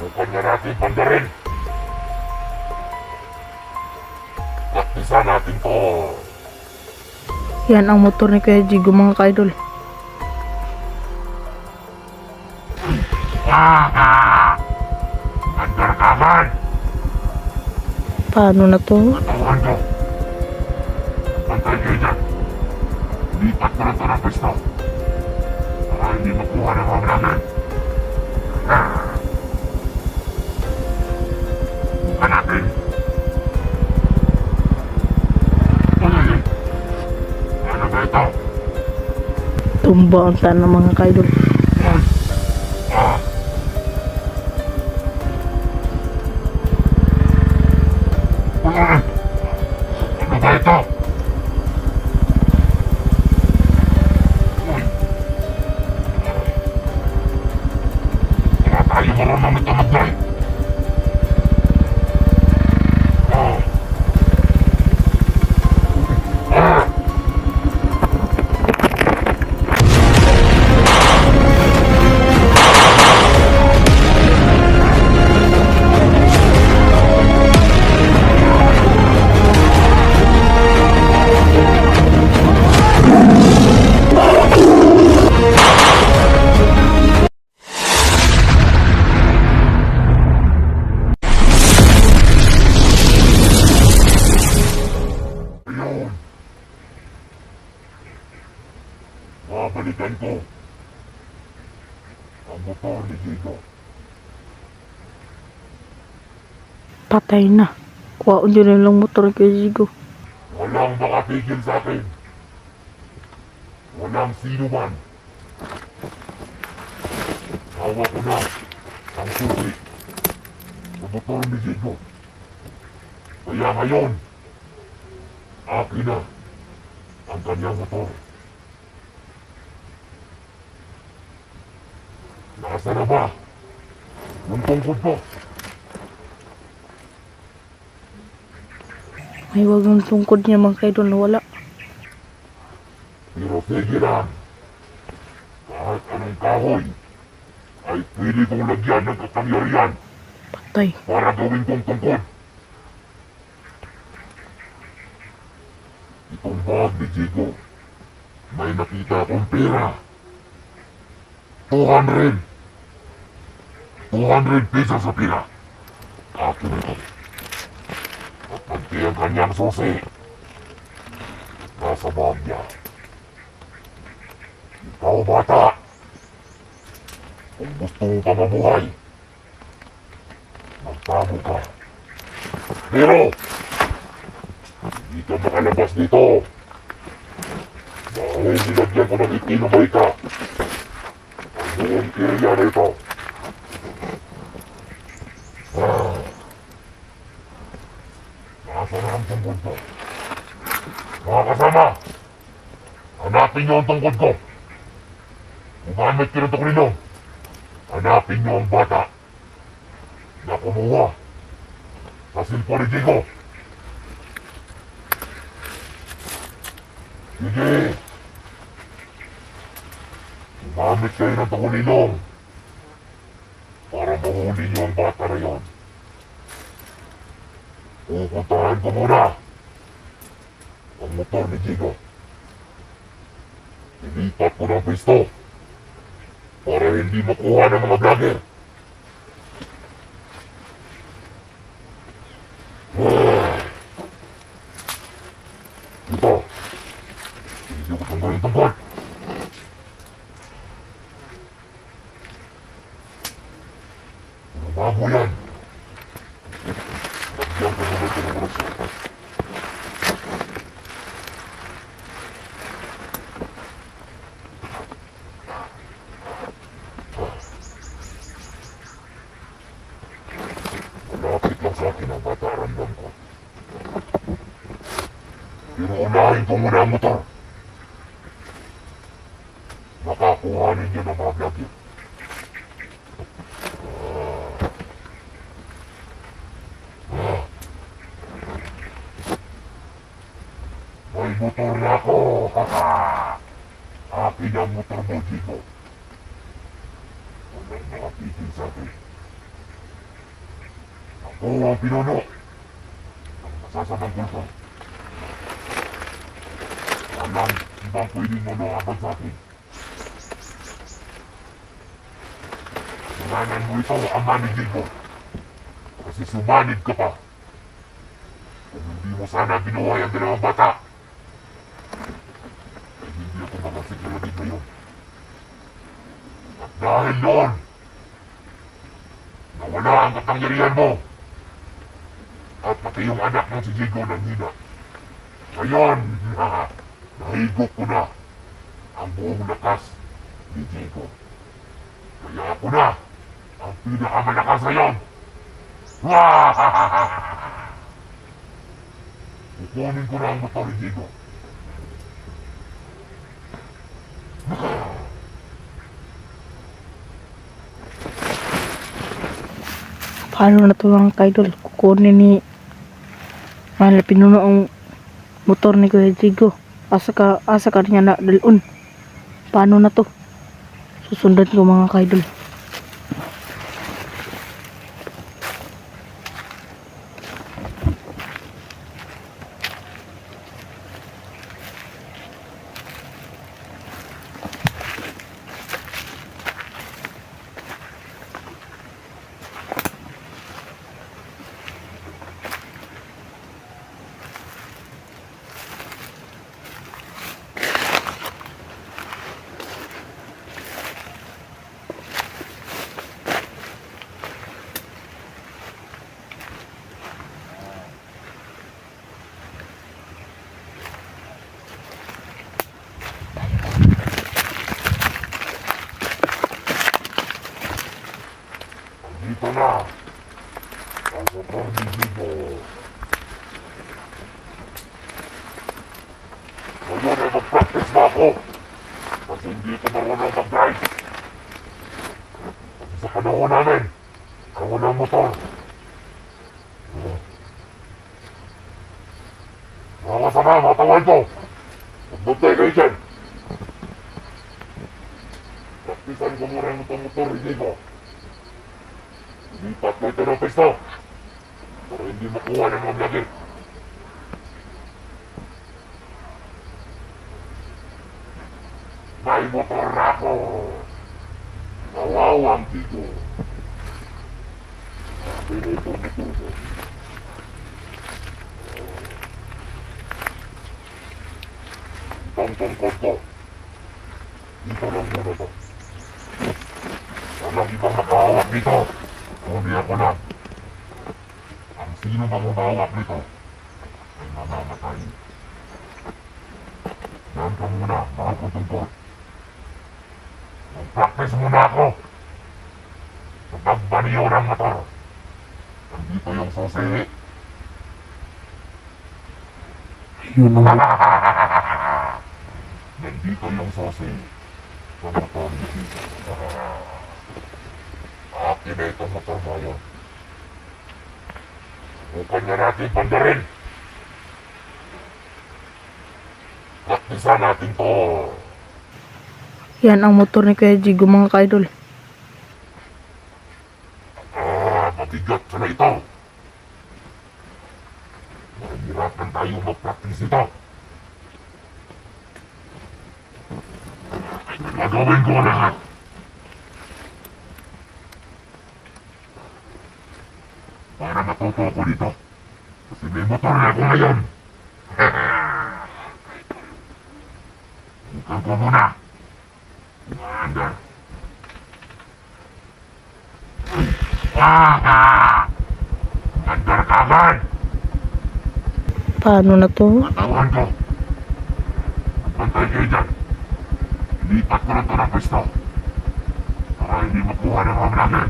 Subukan nga natin pandarin. Praktisan natin to. Yan ang motor ni Kuya Jigo mga ka-idol. Andar ka man. Paano na to? Katawan ko. Pantay kayo dyan. Lipat ko lang ito ng pwesto. Para hindi makuha ng mga namin. Bukan natin. Ay. Ano ba ito? Tumba ang tanah mga ka-idol. Ano ba ito? Wala tayo marunong ito mag-drive. Ayun. Babalikan ko ang motor ni Jigo. Patay na. Kuhaon yun lang motor ni Kuya Jigo. Walang makapigil sa akin. Walang sino man. Hawak ko na ang susi sa motor ni Jigo. Kaya ngayon, akin na ang kanyang motor. Nasa na ba yung tungkod ko? May wag yung tungkod niya mga ka-idol na wala. Pero sige lang. Kahit anong kahoy ay pwede kong lagyan ng kapangyarihan Patay. para gawin kong tungkod. Itong bag ni Jigo, may nakita akong pera. 200 pesos sa pera. Akin ito. At pagti ang kanyang susi, nasa bag niya. Ikaw bata, kung gusto mo pa mabuhay, magtago ka. Pero, hindi ka makalabas dito. Dahil nilagyan ko ng itim na marika. Ang buong area na ito. Nasa na ang tungkod ko? Mga kasama, hanapin niyo ang tungkod ko. Gumamit kayo ng tukulino. Hanapin niyo ang bata na kumuha sa silpo ni Jigo. Sige. Gumamit kayo ng tukulinong para mahuli niyo ang bata na yon. Pupuntahan ko muna ang motor ni Jigo. Ilipat ko ng pisto para hindi makuha ng mga vlogger. Ito. Hindi ko tanggalin tungkol. Bago yan. Lagyan ko naman ito ng oras. Malapit lang sa akin ang bata, ramdam ko. Pero unahin ko muna ang motor. Makakuhanin niyo ng mga vlogger. May motor na ako, haha! Akin ang motor mo, Jigo. Walang nakapigil sa akin. Ako ang pinuno ng masasamang kulto. Walang ibang pwedeng manohabag sa akin. Kasalanan mo ito ang manigin mo. Kasi sumanid ka pa. Kung hindi mo sana binuhay ang dalawang bata, ay hindi ako makasikiradin ngayon. At dahil noon, nawala ang katangyarihan mo. At pati yung anak ng si Diego nanghina. Ngayon, nahigop ko na ang buong lakas ni Diego. Kaya ako na ang pinakamalakas ngayon. Kukunin ko na ang motor ni Diego. Paano na to mga kaidol? Kukunin ni Mahal pinuno ang motor ni Kuya Jigo. Asa ka niya na dalun. Paano na to? Susundan ko mga kaidol. Dito na ang motor ni Diego. Ngayon ay mag-practice na ako. Kasi hindi ko marunong mag-drive. Kasi sa panahon namin, ako ng motor. Mga kasama, mga tawal ko. Magbantay kayo dyan. Practicean ko muna ang motor ni Diego. Lipat mo ito ng pesto para hindi makuha ng mga vlogger. May motor na ako. Nawawang dito. Sabi na ito motor ko. Itong tungkol ko. Dito lang muna to. Walang ibang makahawak dito. Kundi ako lang. Ang sino bang umawak nito ay mamamatay. Yan ka muna, mahal ko tungkol. Mag-practice muna ako sa pagbaniyo ng motor. Nandito yung susi. Yun ang Nandito yung susi sa motor ni Tito. Akin na itong motor mo yun. Subukan na natin pandarin. Practicean natin to. yan ang motor ni Kuya Jigo mga kaidol. Mabigat sana ito. Mahirapan tayo mag-practice ito. Gagawin ko lahat. Para matuto ko dito. Kasi may motor na ako ngayon. Bukan ko muna. Anda. Andar ka agad. Paano na to? Matawan ko. Pantay kayo dyan. Lipat ko lang ito ng pwesto. Para hindi makuha ng mga vlogger.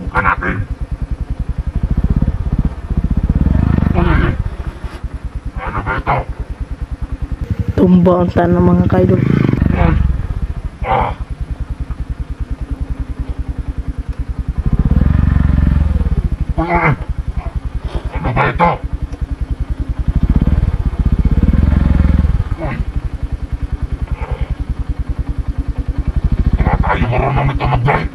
Bukan natin. Uy! Ano ba ito? Tumba ang tanong mga kaidol. Uy! Ah! Uy! Ano ba ito? Uy! Wala tayo marunong ito mag-drive.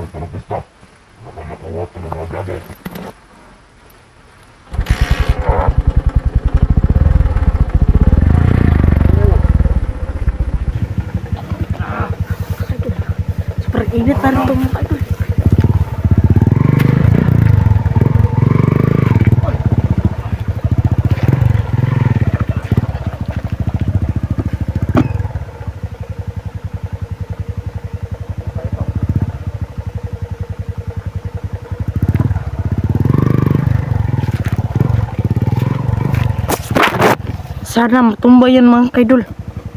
ito ng pista. Nakamakawa ito ng mga gago. Sobrang init na rin ito mga kaidol. Sana matumba yan mga kaidol.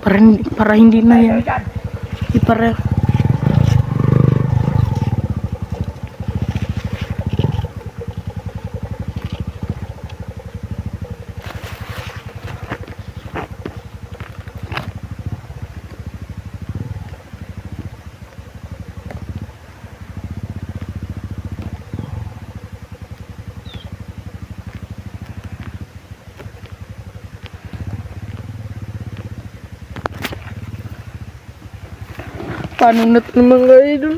Para hindi na yan. Para paano na ito mga idol?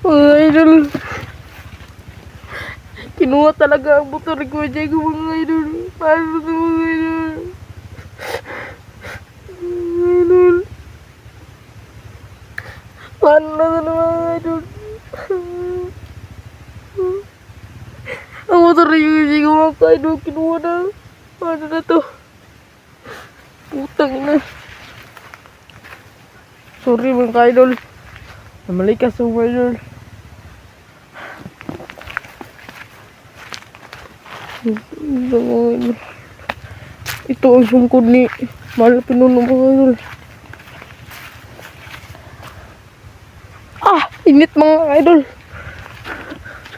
Mga idol. Kinuha talaga ang motor ni Kuya Diego mga idol. Paano ito mga idol? Mga idol. Paano na ito mga idol? Ang motor ni Kuya Diego mga idol. Kinuha na. Paano na ito? Putang na. Sorry mga ka-idol. Namalikas mga idol. Ito ang sungkod ni Mahal na Pinuno mga idol. Init mga ka-idol.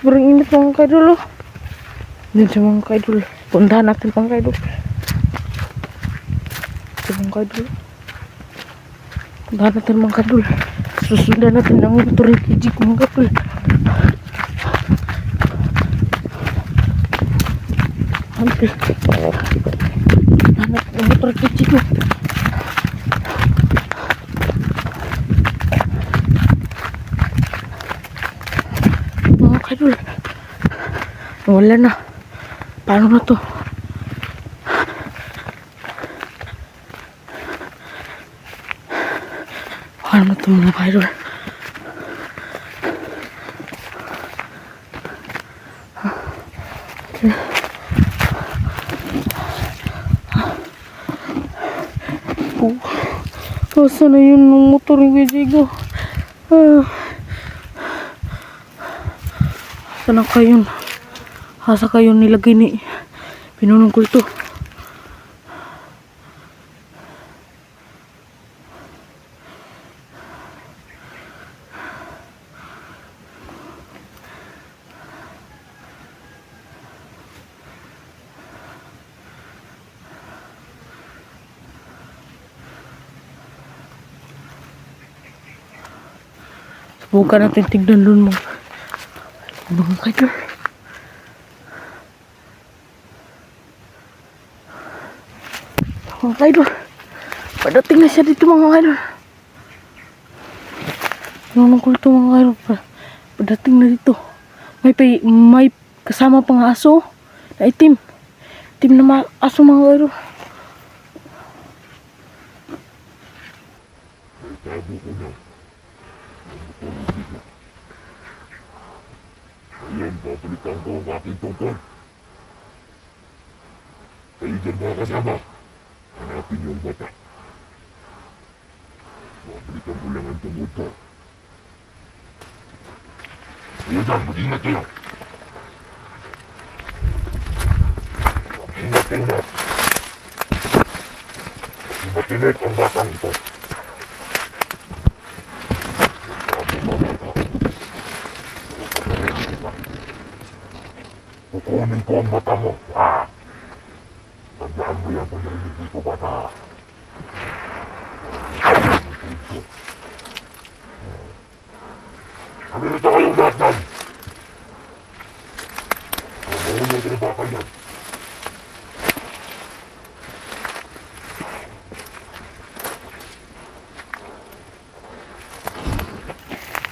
Sobrang init mga ka-idol. Yan siya mga ka-idol. Puntahan natin mga ka-idol. Ito mga ka-idol. Puntahan natin mga kadul. Susundan natin ang motor ni Kijik mga kadul. Hampir. Puntahan natin ang motor ni Kijik. Mga kadul. Wala na. Paano na to? Paano ito mga ka-idol? Asa na yun ng motor ni Kuya Diego? Asa na kayo? Asa kayo nilagay ni Pinunong Kulto? Subukan natin tignan dun mga kaidol. Mga kaidol. Padating na siya dito mga kaidol. Nunungkol ito mga kaidol. Padating na dito. May kasama pang aso na itim. Itim na aso mga kaidol. Tago ko na. Ayan, papalitan ko ang aking tungkol. Kayo dyan mga kasama. Hanapin yung bata. Papalitan ko lang ang tungkol ko. Kayo dyan, mag-ingat kayo. Mag-ingat. Matinik ang batang ito. Kukunin ko ang mata mo. Tandaan mo yan kung narinig dito, bata. Kami nito kayong lahat yan. Mahulog na baka yan.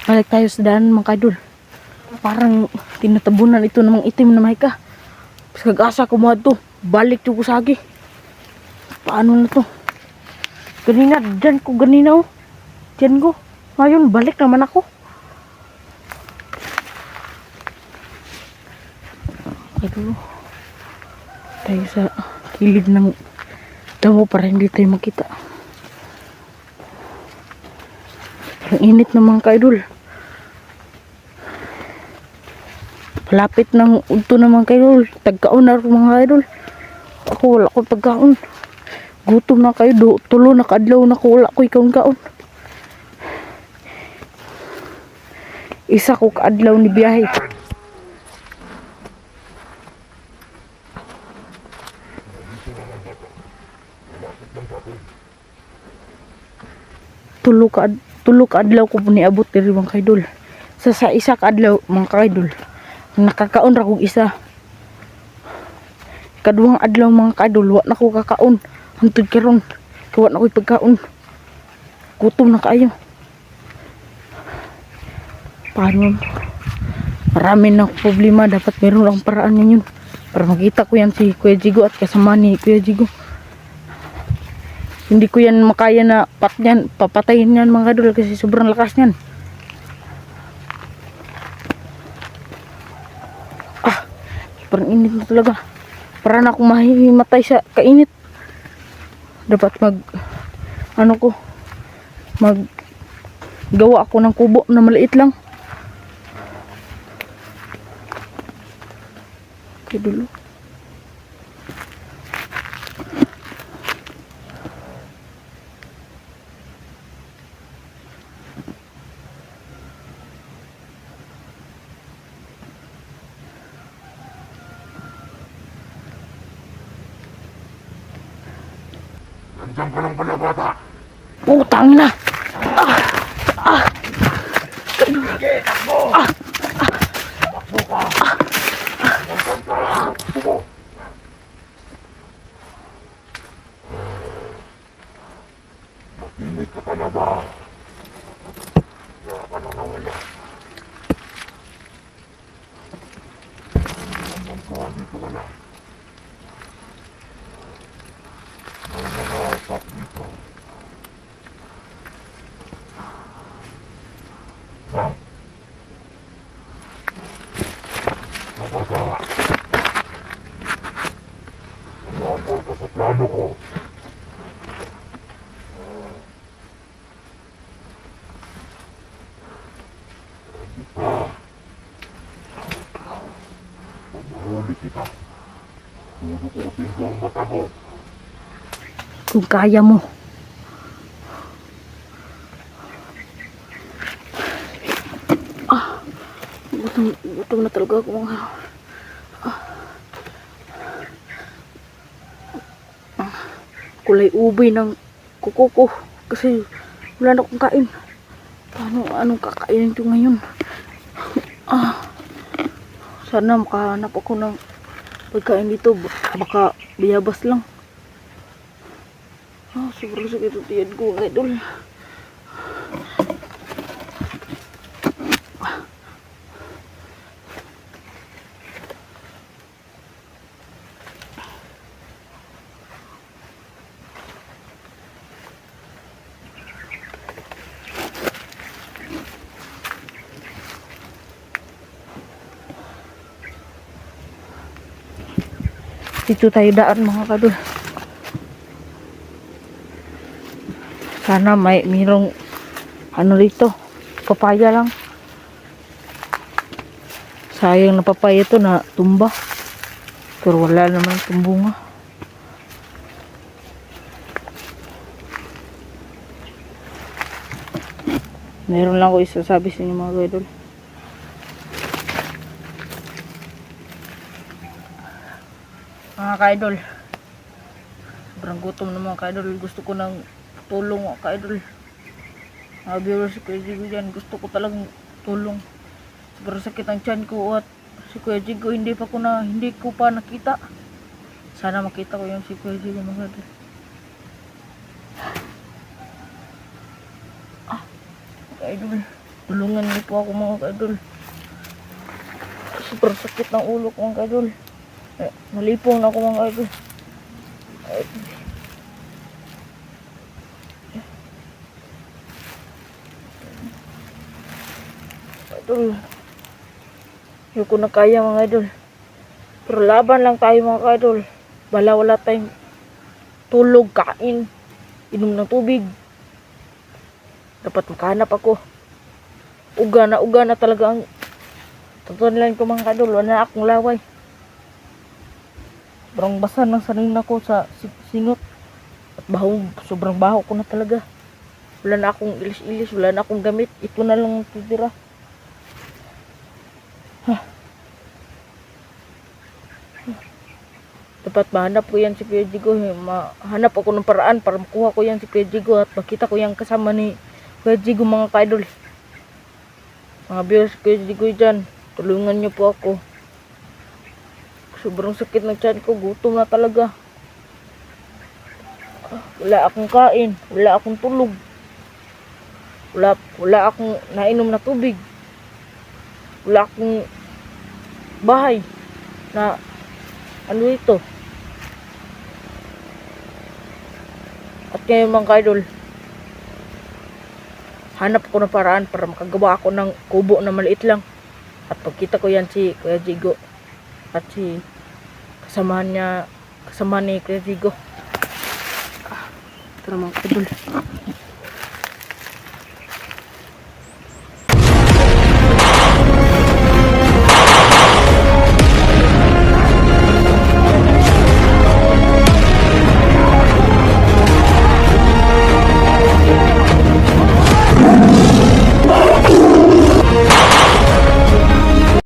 Balik tayo sa daan mga kaidol. Parang tinatabunan ito ng mga itim na mahika. Kag-asa ko mga to. Balik yung kusagi. Paano na to? Ganina, dyan ko ganina oh. Dyan ko. Ngayon, balik naman ako. Idol. Tayo sa kilid ng damo para hindi tayo makita. Ang init ng mga kaidol. Palapit ng udto ng mga kaidol. Tagkaon na rin mga kaidol. Ako wala ko pagkaon. Gutom na kayo. Tulo na kaadlaw na ko. Wala ko ikaon-kaon. Isa ko kaadlaw ni biyahe. Tulo ka adlaw ko po niabot diri mga kaidol. Sa isa ka adlaw mga kaidol. Nakakaon ra kog isa. Kaduhang adlaw mga kaidol, wa na ko kakaon. Hantod karon, wa na ko pagkaon. Gutom na kaayo. Paano? Marami na problema, dapat meron akong paraan ninyo para makita ko yan si Kuya Jigo at kasama ni Kuya Jigo. Hindi ko yan makaya na papatayin yan mga kadol kasi sobrang lakas yan. Sobrang init na talaga. Para na akong mahihimatay sa kainit. Dapat gawa ako ng kubo na maliit lang. Okay, dulo. Nandiyan ka lang pala, bata. Putang na! Sige, takbo! Takbo ka! Nandiyan ka! Takbo! Makinig ka talaga. Kaya ka na nawala. Nandiyan ka, dito ka na. May mga asap dito. Ha? Nakaka. Umabot ka sa plano ko. Dito. Pagmahuli kita. Dudukutin ko ang mata mo. Kung kaya mo. Gutom na talaga ako mga. Kulay ubay ng kuko ko kasi wala na akong kain. Anong kakainin ko ngayon? Sana makahanap ako ng pagkain dito. Baka biyabas lang. Sobrang sakit ang tiyan ko, idol. Dito tayo daan mga kadol. Sana mayroong dito, papaya lang. Sayang na papaya ito na tumba. Pero wala naman itong bunga. Meron lang ako isasabi sa inyo mga idol. Mga ka-idol, sobrang gutom na mga ka-idol. Gusto ko ng tulong mga ka-idol. Mga viewers si Kuya Jigo dyan, gusto ko talagang tulong. Sobrang sakit ang tiyan ko at si Kuya Jigo hindi ko pa nakita. Sana makita ko yung si Kuya Jigo mga ka-idol. Ka-idol, Tulungan niyo po ako mga ka-idol. Sobrang sakit ng ulo ko mga ka-idol. Nalipong na ako mga ka-idol. Idol. Hindi ko na kaya mga idol. Pero laban lang tayo mga ka-idol. Bala wala tayong tulog, kain, inom ng tubig. Dapat makahanap ako. Uga na talaga ang tatulan ko mga ka-idol. Wala na akong laway. Sobrang basa ng sanina ko sa singot. At sobrang baho ko na talaga. Wala na akong ilis-ilis, wala na akong gamit. Ito na lang tutira. Dapat mahanap ko yan si Kuya Jigo. Mahanap ako ng paraan para makuha ko yan si Kuya Jigo at makita ko yan kasama ni Kuya Jigo mga ka-idol. Mga viewers Kuya Jigo dyan, tulungan niyo po ako. Sobrang sakit ng tiyan ko, gutom na talaga. Wala akong kain, wala akong tulog. Wala akong nainom na tubig. Wala akong bahay na ano ito. At ngayon mga ka-idol, hanap ko ng paraan para makagawa ako ng kubo na maliit lang. At pagkita ko yan si Kuya Jigo at si kasama ni Kuya Jigo. Ito na mga ka-idol.